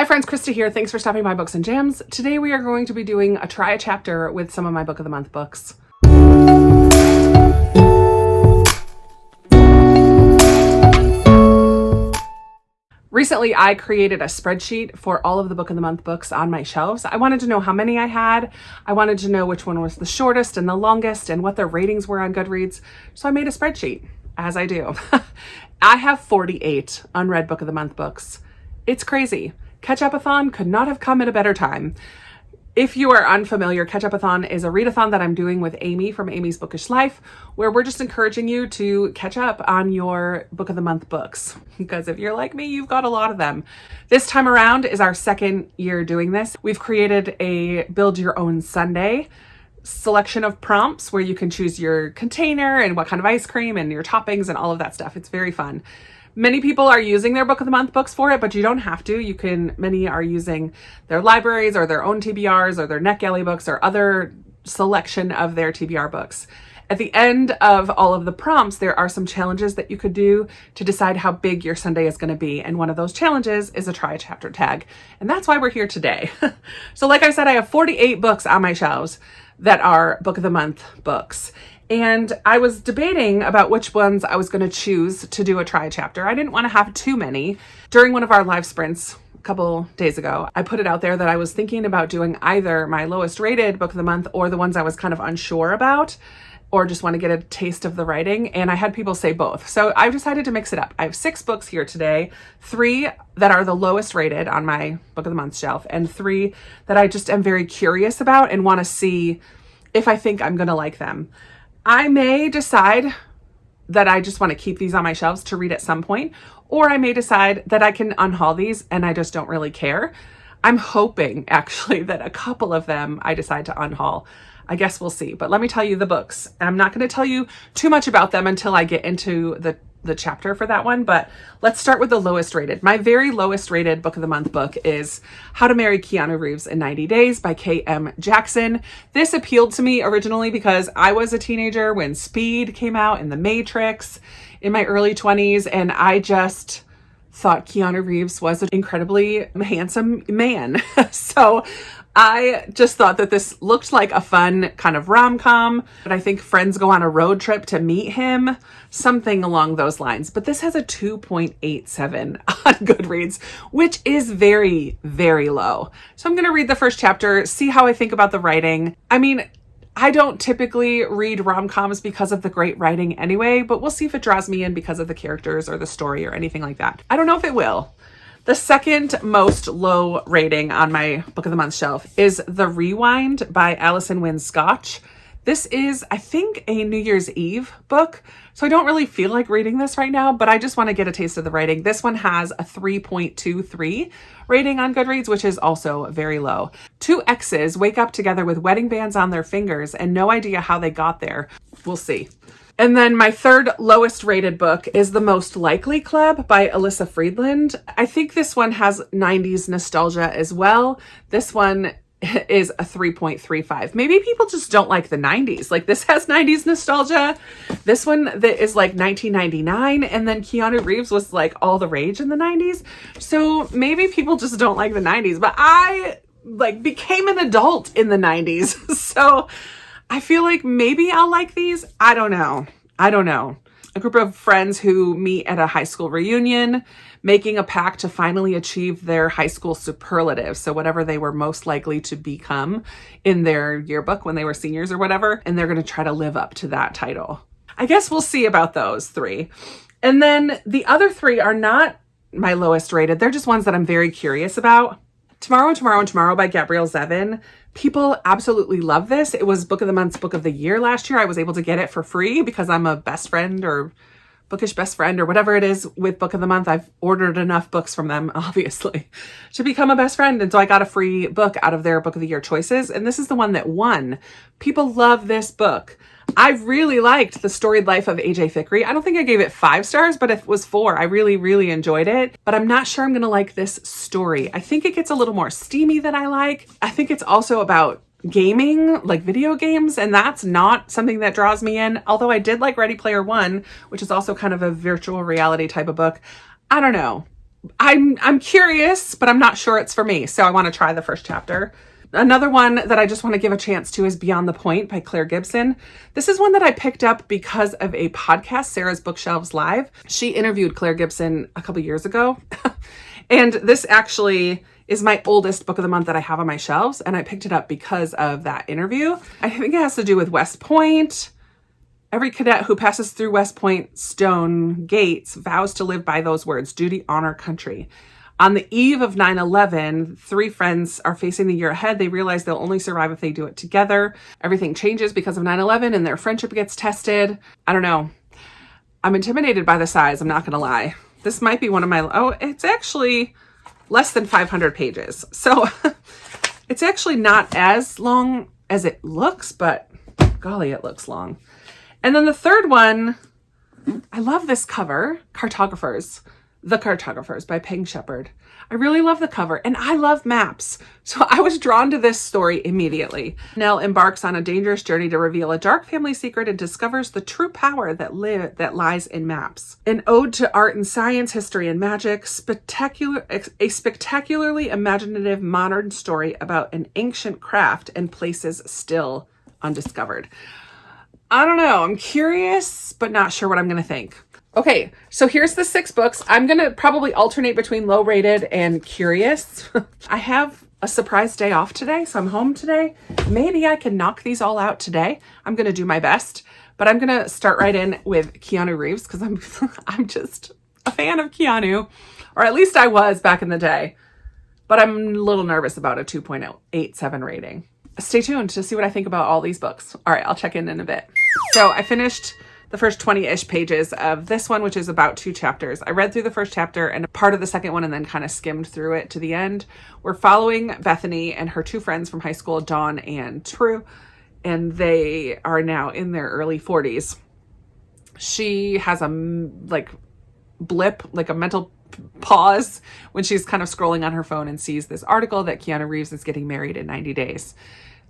Hi friends, Krista here. Thanks for stopping by Books and Jams. Today we are going to be doing a try a chapter with some of my Book of the Month books. Recently, I created a spreadsheet for all of the Book of the Month books on my shelves. I wanted to know how many I had. I wanted to know which one was the shortest and the longest and what their ratings were on Goodreads. So I made a spreadsheet, as I do. I have 48 unread Book of the Month books. It's crazy. Catch-Up-a-thon could not have come at a better time. If you are unfamiliar, Catch-Up-a-thon is a readathon that I'm doing with Amy from Amy's Bookish Life, where we're just encouraging you to catch up on your Book of the Month books. Because if you're like me, you've got a lot of them. This time around is our second year doing this. We've created a Build Your Own Sunday selection of prompts where you can choose your container and what kind of ice cream and your toppings and all of that stuff. It's very fun. Many people are using their Book of the Month books for it, but you don't have to. Many are using their libraries or their own TBRs or their NetGalley books or other selection of their TBR books. At the end of all of the prompts, there are some challenges that you could do to decide how big your Sunday is going to be. And one of those challenges is a try a chapter tag. And that's why we're here today. So like I said, I have 48 books on my shelves that are Book of the Month books. And I was debating about which ones I was going to choose to do a try a chapter. I didn't want to have too many. During one of our live sprints a couple days ago, I put it out there that I was thinking about doing either my lowest rated Book of the Month or the ones I was kind of unsure about, or just want to get a taste of the writing. And I had people say both. So I decided to mix it up. I have 6 books here today, 3 that are the lowest rated on my Book of the Month shelf, and 3 that I just am very curious about and want to see if I think I'm going to like them. I may decide that I just want to keep these on my shelves to read at some point, or I may decide that I can unhaul these and I just don't really care. I'm hoping actually that a couple of them I decide to unhaul. I guess we'll see. But let me tell you the books. I'm not going to tell you too much about them until I get into the chapter for that one, but let's start with the lowest rated. My very lowest rated Book of the Month book is How to Marry Keanu Reeves in 90 Days by K.M. Jackson. This appealed to me originally because I was a teenager when Speed came out and The Matrix in my early 20s, and I just thought Keanu Reeves was an incredibly handsome man. So I just thought that this looked like a fun kind of rom-com, but I think friends go on a road trip to meet him, something along those lines. But this has a 2.87 on Goodreads, which is very, very low. So I'm going to read the first chapter, see how I think about the writing. I mean, I don't typically read rom-coms because of the great writing anyway, but we'll see if it draws me in because of the characters or the story or anything like that. I don't know if it will. The second most low rating on my Book of the Month shelf is The Rewind by Alison Wynne Scotch. This is, I think, a New Year's Eve book, so I don't really feel like reading this right now, but I just want to get a taste of the writing. This one has a 3.23 rating on Goodreads, which is also very low. 2 exes wake up together with wedding bands on their fingers and no idea how they got there. We'll see. And then my third lowest rated book is The Most Likely Club by Alyssa Friedland. I think this one has 90s nostalgia as well. This one is a 3.35. Maybe people just don't like the 90s. Like this has 90s nostalgia. This one that is like 1999, and then Keanu Reeves was like all the rage in the 90s. So maybe people just don't like the 90s, but I like became an adult in the 90s. So I feel like maybe I'll like these. I don't know. A group of friends who meet at a high school reunion, making a pact to finally achieve their high school superlative. So whatever they were most likely to become in their yearbook when they were seniors or whatever. And they're going to try to live up to that title. I guess we'll see about those 3. And then the other 3 are not my lowest rated. They're just ones that I'm very curious about. Tomorrow by Gabrielle Zevin. People absolutely love this. It was Book of the Month's Book of the Year last year. I was able to get it for free because I'm a best friend or bookish best friend or whatever it is with Book of the Month. I've ordered enough books from them, obviously, to become a best friend. And so I got a free book out of their Book of the Year choices. And this is the one that won. People love this book. I really liked The Storied Life of A.J. Thickery. I don't think I gave it 5 stars, but it was 4. I really, really enjoyed it. But I'm not sure I'm going to like this story. I think it gets a little more steamy than I like. I think it's also about gaming, like video games, and that's not something that draws me in. Although I did like Ready Player One, which is also kind of a virtual reality type of book. I don't know. I'm curious, but I'm not sure it's for me. So I want to try the first chapter. Another one that I just want to give a chance to is Beyond the Point by Claire Gibson. This is one that I picked up because of a podcast, Sarah's Bookshelves Live. She interviewed Claire Gibson a couple years ago. And this actually is my oldest book of the month that I have on my shelves. And I picked it up because of that interview. I think it has to do with West Point. Every cadet who passes through West Point stone gates vows to live by those words: duty, honor, country. On the eve of 9/11, three friends are facing the year ahead. They realize they'll only survive if they do it together. Everything changes because of 9/11 and their friendship gets tested. I don't know. I'm intimidated by the size, I'm not going to lie. This might be one of my... Oh, it's actually less than 500 pages. So it's actually not as long as it looks, but golly, it looks long. And then the third one, I love this cover, Cartographers. The Cartographers by Peng Shepherd. I really love the cover, and I love maps. So I was drawn to this story immediately. Nell embarks on a dangerous journey to reveal a dark family secret and discovers the true power that lies in maps. An ode to art and science, history and magic, a spectacularly imaginative modern story about an ancient craft and places still undiscovered. I don't know. I'm curious, but not sure what I'm going to think. Okay, so here's the 6 books. I'm going to probably alternate between low rated and curious. I have a surprise day off today, so I'm home today. Maybe I can knock these all out today. I'm going to do my best, but I'm going to start right in with Keanu Reeves because I'm just a fan of Keanu, or at least I was back in the day, but I'm a little nervous about a 2.87 rating. Stay tuned to see what I think about all these books. All right, I'll check in a bit. So I finished the first 20-ish pages of this one, which is about 2 chapters. I read through the first chapter and part of the second one and then kind of skimmed through it to the end. We're following Bethany and her 2 friends from high school, Dawn and True, and they are now in their early 40s. She has a blip, like a mental pause when she's kind of scrolling on her phone and sees this article that Keanu Reeves is getting married in 90 days.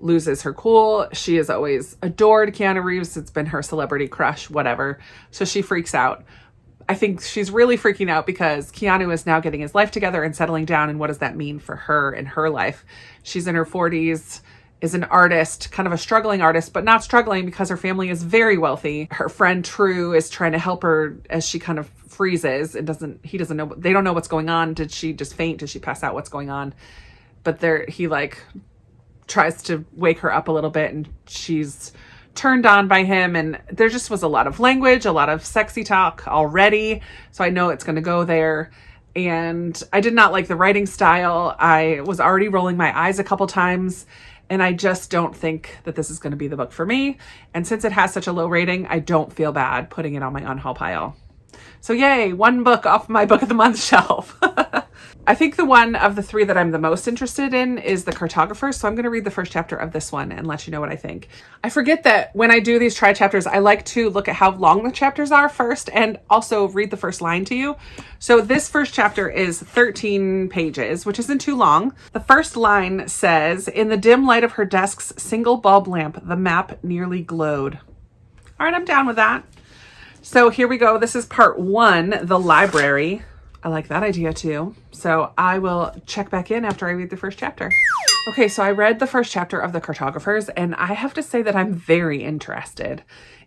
Loses her cool. She has always adored Keanu Reeves. It's been her celebrity crush, whatever. So she freaks out. I think she's really freaking out because Keanu is now getting his life together and settling down. And what does that mean for her and her life? She's in her 40s, is an artist, kind of a struggling artist, but not struggling because her family is very wealthy. Her friend True is trying to help her as she kind of freezes and he doesn't know, they don't know what's going on. Did she just faint? Did she pass out? What's going on? But he tries to wake her up a little bit and she's turned on by him, and there just was a lot of language, a lot of sexy talk already, so I know it's going to go there. And I did not like the writing style. I was already rolling my eyes a couple times, and I just don't think that this is going to be the book for me. And since it has such a low rating, I don't feel bad putting it on my unhaul pile. So yay, 1 book off my book of the month shelf. I think the one of the 3 that I'm the most interested in is The Cartographers. So I'm going to read the first chapter of this one and let you know what I think. I forget that when I do these try chapters, I like to look at how long the chapters are first and also read the first line to you. So this first chapter is 13 pages, which isn't too long. The first line says, "In the dim light of her desk's single bulb lamp, the map nearly glowed." All right, I'm down with that. So here we go. This is part 1, the library. I like that idea too. So I will check back in after I read the first chapter. Okay, so I read the first chapter of The Cartographers, and I have to say that I'm very interested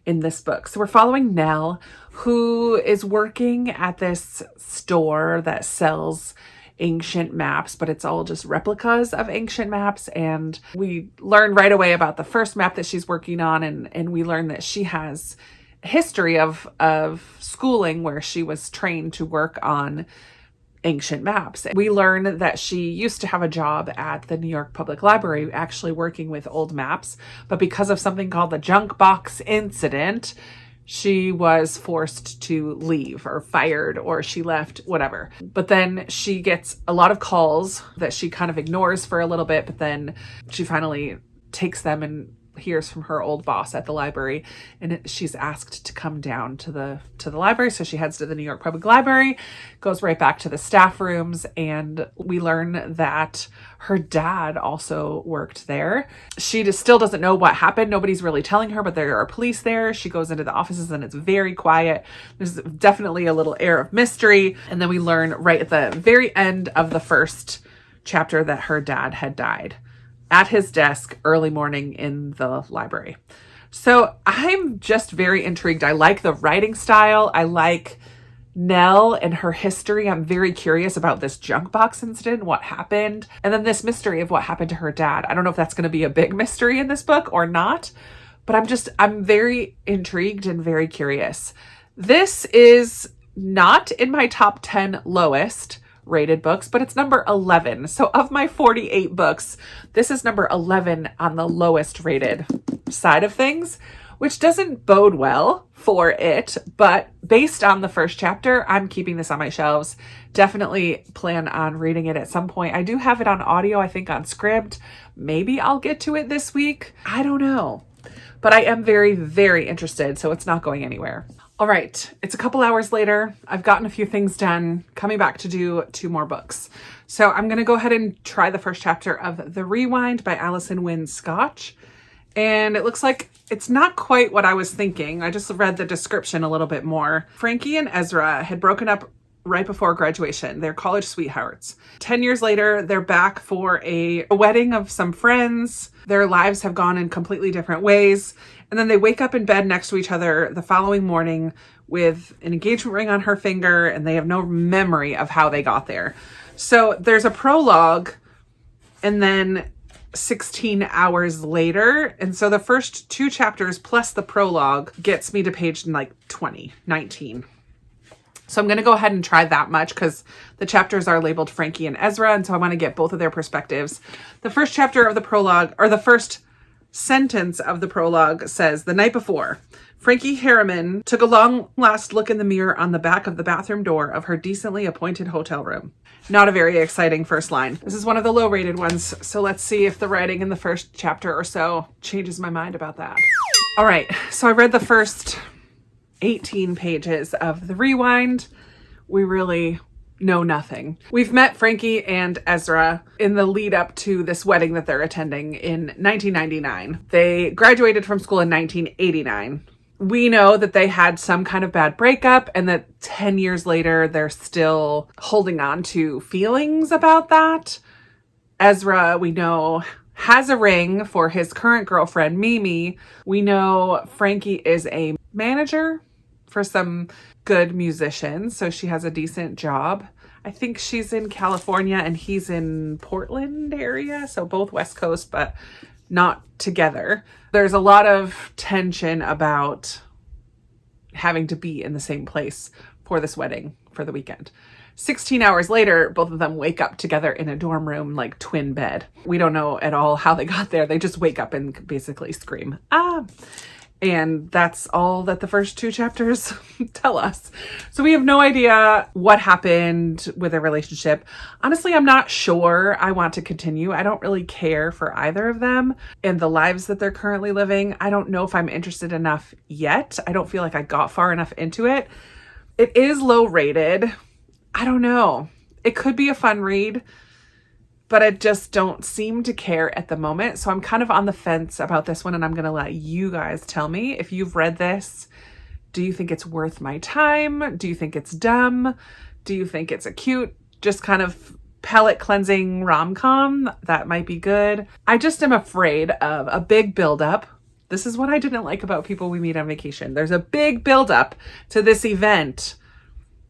in this book. So we're following Nell, who is working at this store that sells ancient maps, but it's all just replicas of ancient maps. And we learn right away about the first map that she's working on, and we learn that she has history of schooling where she was trained to work on ancient maps. We learn that she used to have a job at the New York Public Library actually working with old maps, but because of something called the junk box incident, she was forced to leave or fired, or she left, whatever. But then she gets a lot of calls that she kind of ignores for a little bit, but then she finally takes them and hears from her old boss at the library, and she's asked to come down to the library. So she heads to the New York Public Library, goes right back to the staff rooms, and we learn that her dad also worked there. She just still doesn't know what happened. Nobody's really telling her, but there are police there. She goes into the offices and it's very quiet. There's definitely a little air of mystery. And then we learn right at the very end of the first chapter that her dad had died at his desk early morning in the library. So I'm just very intrigued. I like the writing style. I like Nell and her history. I'm very curious about this junk box incident, what happened, and then this mystery of what happened to her dad. I don't know if that's going to be a big mystery in this book or not, but I'm very intrigued and very curious. This is not in my top 10 lowest rated books, but it's number 11. So of my 48 books, this is number 11 on the lowest rated side of things, which doesn't bode well for it. But based on the first chapter, I'm keeping this on my shelves. Definitely plan on reading it at some point. I do have it on audio, I think on Scribd. Maybe I'll get to it this week. I don't know. But I am very, very interested, so it's not going anywhere. All right, it's a couple hours later. I've gotten a few things done, coming back to do 2 more books. So I'm going to go ahead and try the first chapter of The Rewind by Alison Wynne Scotch. And it looks like it's not quite what I was thinking. I just read the description a little bit more. Frankie and Ezra had broken up right before graduation. They're college sweethearts. 10 years later, they're back for a wedding of some friends. Their lives have gone in completely different ways. And then they wake up in bed next to each other the following morning with an engagement ring on her finger, and they have no memory of how they got there. So there's a prologue, and then 16 hours later. And so the first 2 chapters plus the prologue gets me to page 19. So I'm going to go ahead and try that much because the chapters are labeled Frankie and Ezra. And so I want to get both of their perspectives. The first chapter of the prologue, or the first sentence of the prologue, says, "The night before, Frankie Harriman took a long last look in the mirror on the back of the bathroom door of her decently appointed hotel room." Not a very exciting first line. This is one of the low rated ones. So let's see if the writing in the first chapter or so changes my mind about that. All right. So I read the first 18 pages of The Rewind. We really know nothing. We've met Frankie and Ezra in the lead up to this wedding that they're attending in 1999. They graduated from school in 1989. We know that they had some kind of bad breakup and that 10 years later, they're still holding on to feelings about that. Ezra, we know, has a ring for his current girlfriend, Mimi. We know Frankie is a manager for some good musicians, so she has a decent job. I think she's in California and he's in Portland area, so both West Coast, but not together. There's a lot of tension about having to be in the same place for this wedding for the weekend. 16 hours later, both of them wake up together in a dorm room, like twin bed. We don't know at all how they got there. They just wake up and basically scream, "Ah!" And that's all that the first 2 chapters tell us. So we have no idea what happened with their relationship. Honestly, I'm not sure I want to continue. I don't really care for either of them and the lives that they're currently living. I don't know if I'm interested enough yet. I don't feel like I got far enough into it. It is low rated. I don't know. It could be a fun read, but I just don't seem to care at the moment. So I'm kind of on the fence about this one, and I'm going to let you guys tell me if you've read this. Do you think it's worth my time? Do you think it's dumb? Do you think it's a cute, just kind of palate cleansing rom-com that might be good? I just am afraid of a big buildup. This is what I didn't like about People We Meet on Vacation. There's a big buildup to this event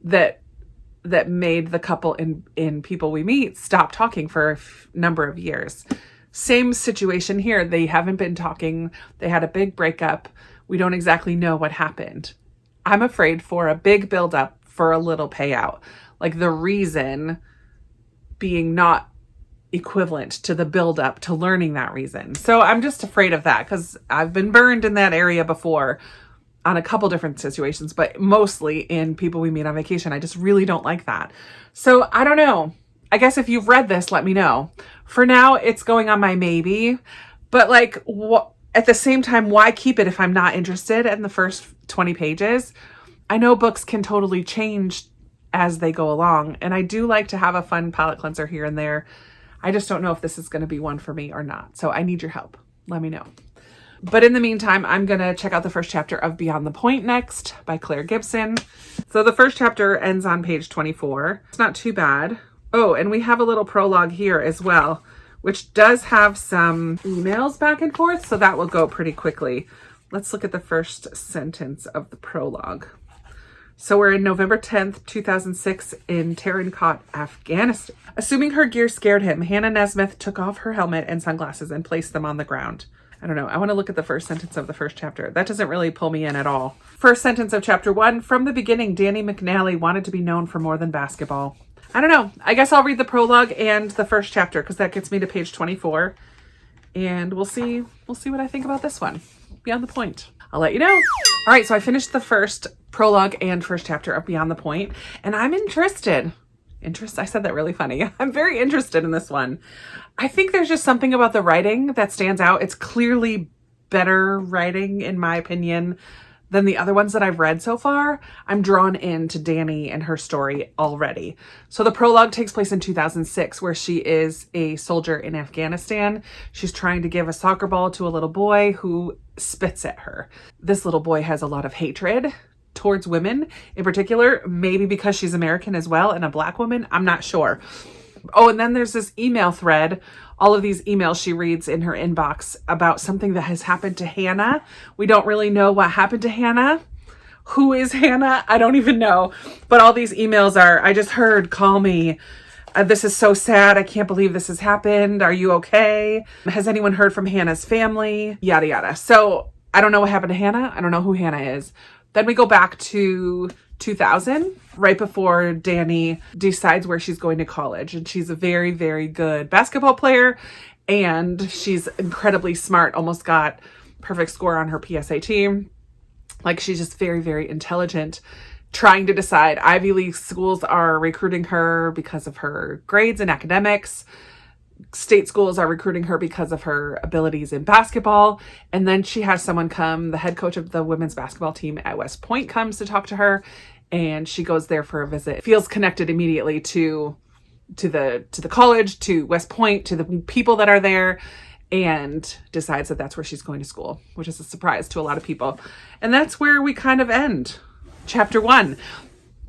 that made the couple in People We Meet stop talking for a number of years. Same situation here. They haven't been talking. They had a big breakup. We don't exactly know what happened. I'm afraid for a big buildup for a little payout. Like the reason being not equivalent to the buildup to learning that reason. So I'm just afraid of that because I've been burned in that area before on a couple different situations, but mostly in People We Meet on Vacation. I just really don't like that. So I don't know. I guess if you've read this, let me know. For now, it's going on my maybe, but like, what at the same time, why keep it if I'm not interested in the first 20 pages? I know books can totally change as they go along, and I do like to have a fun palate cleanser here and there. I just don't know if this is going to be one for me or not. So I need your help. Let me know. But in the meantime, I'm going to check out the first chapter of Beyond the Point next by Claire Gibson. So the first chapter ends on page 24. It's not too bad. Oh, and we have a little prologue here as well, which does have some emails back and forth. So that will go pretty quickly. Let's look at the first sentence of the prologue. So we're in November 10th, 2006 in Tarankot, Afghanistan. Assuming her gear scared him, Hannah Nesmith took off her helmet and sunglasses and placed them on the ground. I don't know. I want to look at the first sentence of the first chapter. That doesn't really pull me in at all. First sentence of chapter 1. From the beginning, Danny McNally wanted to be known for more than basketball. I don't know. I guess I'll read the prologue and the first chapter because that gets me to page 24. And we'll see what I think about this one. Beyond the Point. I'll let you know. All right. So I finished the first prologue and first chapter of Beyond the Point, and I'm interested. I said that really funny. I'm very interested in this one. I think there's just something about the writing that stands out. It's clearly better writing, in my opinion, than the other ones that I've read so far. I'm drawn into Danny and her story already. So the prologue takes place in 2006, where she is a soldier in Afghanistan. She's trying to give a soccer ball to a little boy who spits at her. This little boy has a lot of hatred towards women in particular, maybe because she's American as well and a Black woman. I'm not sure. Oh, and then there's this email thread, all of these emails she reads in her inbox about something that has happened to Hannah. We don't really know what happened to Hannah. Who is Hannah? I don't even know. But all these emails are, I just heard, call me. This is so sad. I can't believe this has happened. Are you okay? Has anyone heard from Hannah's family? Yada, yada. So I don't know what happened to Hannah. I don't know who Hannah is. Then we go back to 2000, right before Danny decides where she's going to college. And she's a very, very good basketball player. And she's incredibly smart, almost got perfect score on her PSAT. Like, she's just very, very intelligent, trying to decide. Ivy League schools are recruiting her because of her grades in academics. State schools are recruiting her because of her abilities in basketball. And then she has someone come, the head coach of the women's basketball team at West Point comes to talk to her, and she goes there for a visit. Feels connected immediately to the college, to West Point, to the people that are there, and decides that that's where she's going to school, which is a surprise to a lot of people. And that's where we kind of end chapter 1.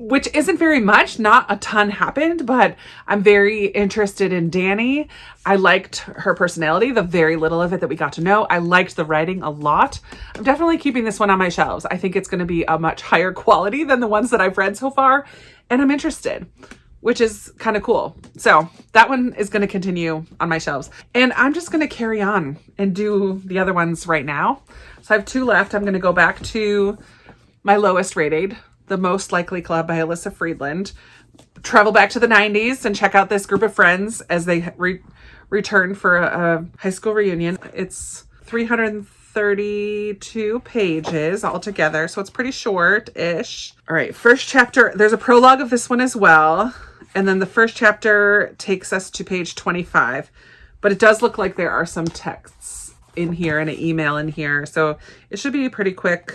Which isn't very much, not a ton happened, but I'm very interested in Danny. I liked her personality, the very little of it that we got to know. I liked the writing a lot. I'm definitely keeping this one on my shelves. I think it's going to be a much higher quality than the ones that I've read so far, and I'm interested, which is kind of cool. So that one is going to continue on my shelves, and I'm just going to carry on and do the other ones right now. So I have 2 left. I'm going to go back to my lowest rated, The Most Likely Club by Alyssa Friedland. Travel back to the 90s and check out this group of friends as they return for a high school reunion. It's 332 pages altogether, so it's pretty short-ish. All right, first chapter. There's a prologue of this one as well. And then the first chapter takes us to page 25. But it does look like there are some texts in here and an email in here. So it should be pretty quick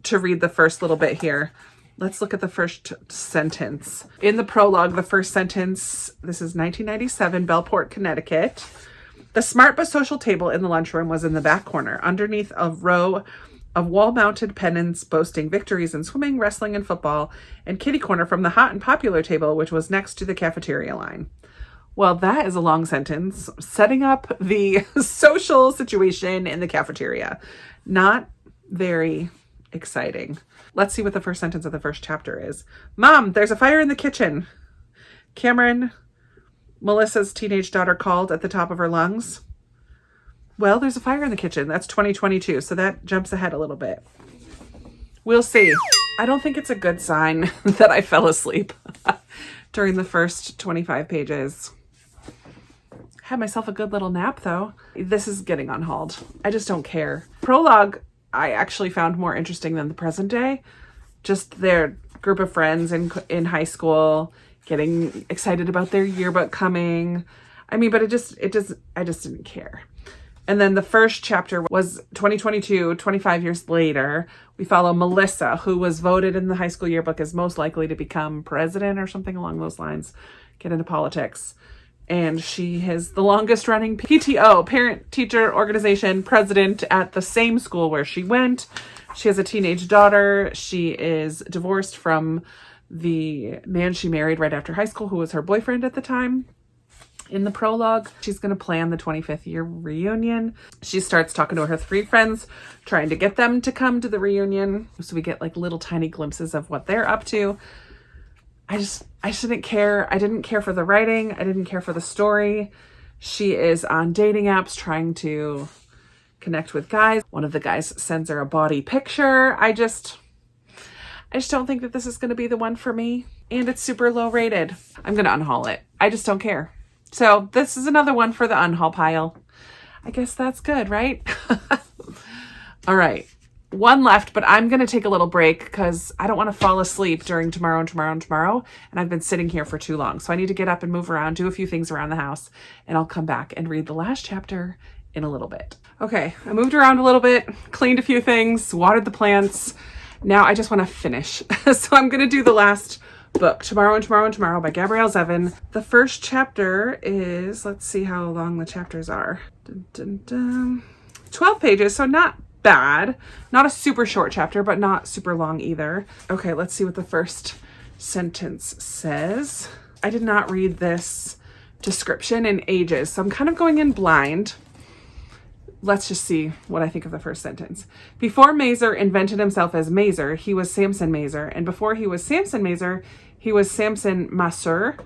to read the first little bit here. Let's look at the first sentence. In the prologue, the first sentence, this is 1997, Bellport, Connecticut. The smart but social table in the lunchroom was in the back corner, underneath a row of wall-mounted pennants boasting victories in swimming, wrestling, and football, and kitty corner from the hot and popular table, which was next to the cafeteria line. Well, that is a long sentence, setting up the social situation in the cafeteria. Not very exciting. Let's see what the first sentence of the first chapter is. Mom, there's a fire in the kitchen. Cameron, Melissa's teenage daughter, called at the top of her lungs. Well, there's a fire in the kitchen. That's 2022, so that jumps ahead a little bit. We'll see. I don't think it's a good sign that I fell asleep during the first 25 pages. Had myself a good little nap, though. This is getting unhauled. I just don't care. Prologue, I actually found more interesting than the present day. Just their group of friends in high school getting excited about their yearbook coming. I mean, but I just didn't care. And then the first chapter was 2022, 25 years later. We follow Melissa, who was voted in the high school yearbook as most likely to become president or something along those lines, get into politics. And she is the longest running PTO, parent teacher organization president at the same school where she went. She has a teenage daughter. She is divorced from the man she married right after high school, who was her boyfriend at the time. In the prologue, she's going to plan the 25th year reunion. She starts talking to her 3 friends, trying to get them to come to the reunion. So we get like little tiny glimpses of what they're up to. I just didn't care. I didn't care for the writing. I didn't care for the story. She is on dating apps trying to connect with guys. One of the guys sends her a body picture. I just don't think that this is going to be the one for me. And it's super low rated. I'm going to unhaul it. I just don't care. So this is another one for the unhaul pile. I guess that's good, right? All right. One left, but I'm going to take a little break because I don't want to fall asleep during tomorrow. And I've been sitting here for too long. So I need to get up and move around, do a few things around the house, and I'll come back and read the last chapter in a little bit. Okay, I moved around a little bit, cleaned a few things, watered the plants. Now I just want to finish. So I'm going to do the last book, Tomorrow by Gabrielle Zevin. The first chapter is, let's see how long the chapters are. 12 pages, so not bad. Not a super short chapter, but not super long either. Okay, let's see what the first sentence says. I did not read this description in ages, so I'm kind of going in blind. Let's just see what I think of the first sentence. Before Mazer invented himself as Mazer, he was Samson Mazer. And before he was Samson Mazer, he was Samson Maser,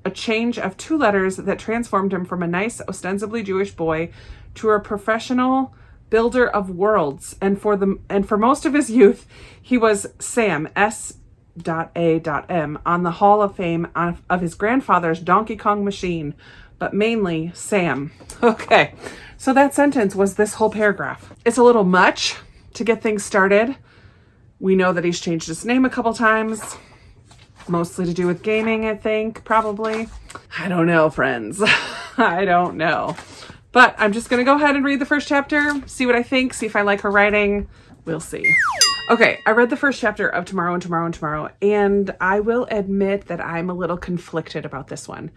a change of 2 letters that transformed him from a nice, ostensibly Jewish boy to a professional builder of worlds. And for most of his youth, he was Sam, S.A.M, on the Hall of Fame of his grandfather's Donkey Kong machine, but mainly Sam. Okay. So that sentence was this whole paragraph. It's a little much to get things started. We know that he's changed his name a couple times, mostly to do with gaming, I think, probably. I don't know, friends. I don't know. But I'm just going to go ahead and read the first chapter, see what I think, see if I like her writing. We'll see. Okay, I read the first chapter of Tomorrow, and I will admit that I'm a little conflicted about this one.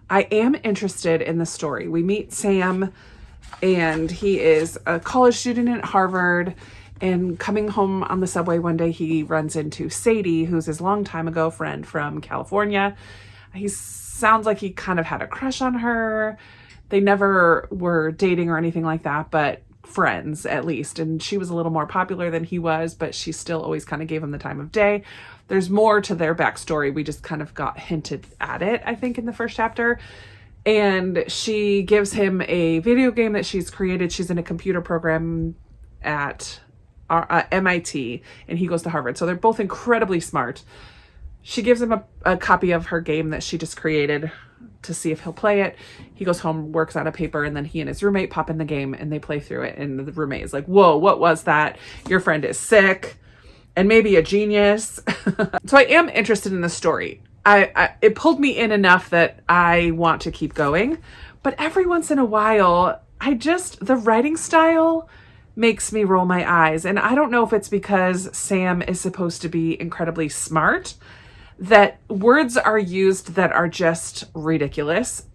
I am interested in the story. We meet Sam, and he is a college student at Harvard, and coming home on the subway one day, he runs into Sadie, who's his long time ago friend from California. He sounds like he kind of had a crush on her. They never were dating or anything like that, but friends at least. And she was a little more popular than he was, but she still always kind of gave him the time of day. There's more to their backstory. We just kind of got hinted at it, I think, in the first chapter. And she gives him a video game that she's created. She's in a computer program at MIT, and he goes to Harvard. So they're both incredibly smart. She gives him a copy of her game that she just created to see if he'll play it. He goes home, works on a paper, and then he and his roommate pop in the game and they play through it. And the roommate is like, whoa, what was that? Your friend is sick and maybe a genius. So I am interested in the story. It pulled me in enough that I want to keep going. But every once in a while, the writing style makes me roll my eyes. And I don't know if it's because Sam is supposed to be incredibly smart, that words are used that are just ridiculous.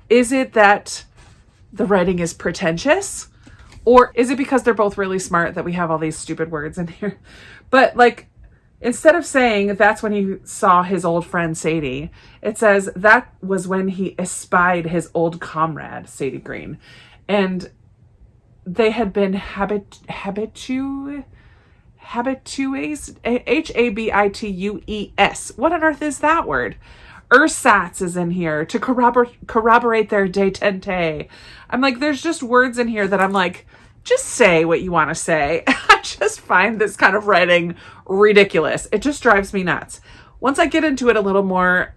Is it that the writing is pretentious? Or is it because they're both really smart that we have all these stupid words in here? But like, instead of saying that's when he saw his old friend Sadie, it says that was when he espied his old comrade, Sadie Green. And they had been habitues, Habitues. What on earth is that word? Ersatz is in here to corroborate their detente. I'm like, there's just words in here that I'm like, just say what you want to say. I just find this kind of writing ridiculous. It just drives me nuts. Once I get into it a little more,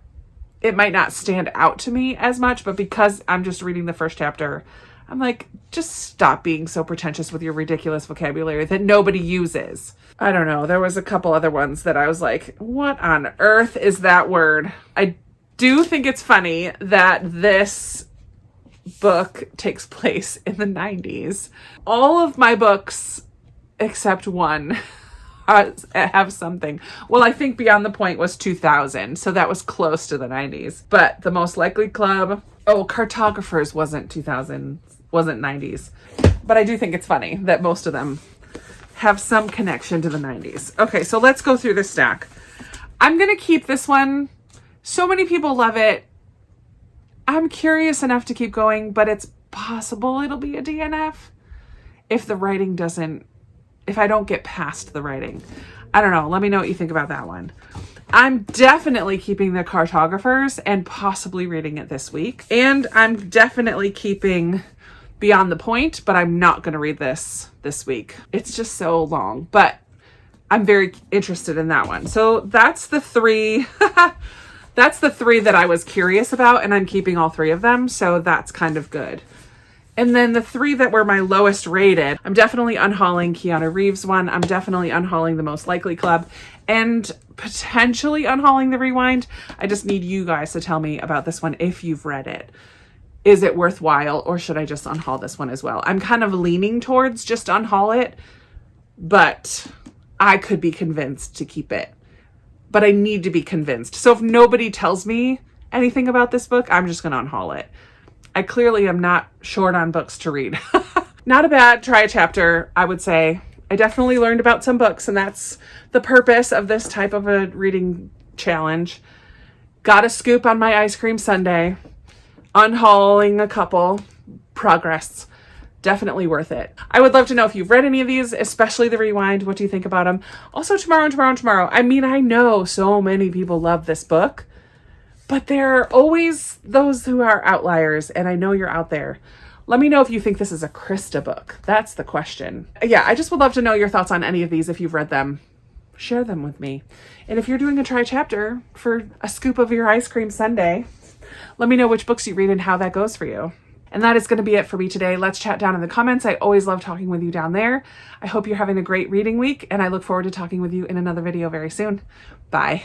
it might not stand out to me as much, but because I'm just reading the first chapter, I'm like, just stop being so pretentious with your ridiculous vocabulary that nobody uses. I don't know. There was a couple other ones that I was like, what on earth is that word? I do think it's funny that this book takes place in the 90s. All of my books, except one, have something. Well, I think Beyond the Point was 2000, so that was close to the 90s. But The Most Likely Club, Cartographers wasn't 2000, wasn't 90s. But I do think it's funny that most of them have some connection to the 90s. Okay, so let's go through this stack. I'm going to keep this one. So many people love it. I'm curious enough to keep going, but it's possible it'll be a DNF if the writing doesn't, if I don't get past the writing. I don't know. Let me know what you think about that one. I'm definitely keeping The Cartographers and possibly reading it this week. And I'm definitely keeping Beyond the Point, but I'm not going to read this week. It's just so long, but I'm very interested in that one. So that's the three. That's the three that I was curious about, and I'm keeping all three of them. So that's kind of good. And then the three that were my lowest rated, I'm definitely unhauling Keanu Reeves one. I'm definitely unhauling The Most Likely Club and potentially unhauling The Rewind. I just need you guys to tell me about this one if you've read it. Is it worthwhile, or should I just unhaul this one as well? I'm kind of leaning towards just unhaul it, but I could be convinced to keep it. But I need to be convinced. So if nobody tells me anything about this book, I'm just going to unhaul it. I clearly am not short on books to read. Not a bad try a chapter, I would say. I definitely learned about some books, and that's the purpose of this type of a reading challenge. Got a scoop on my ice cream sundae. Unhauling a couple. Progress. Definitely worth it. I would love to know if you've read any of these, especially The Rewind. What do you think about them? Also, tomorrow. I mean, I know so many people love this book, but there are always those who are outliers, and I know you're out there. Let me know if you think this is a Krista book. That's the question. Yeah, I just would love to know your thoughts on any of these if you've read them. Share them with me. And if you're doing a try chapter for a scoop of your ice cream sundae, let me know which books you read and how that goes for you. And that is going to be it for me today. Let's chat down in the comments. I always love talking with you down there. I hope you're having a great reading week, and I look forward to talking with you in another video very soon. Bye.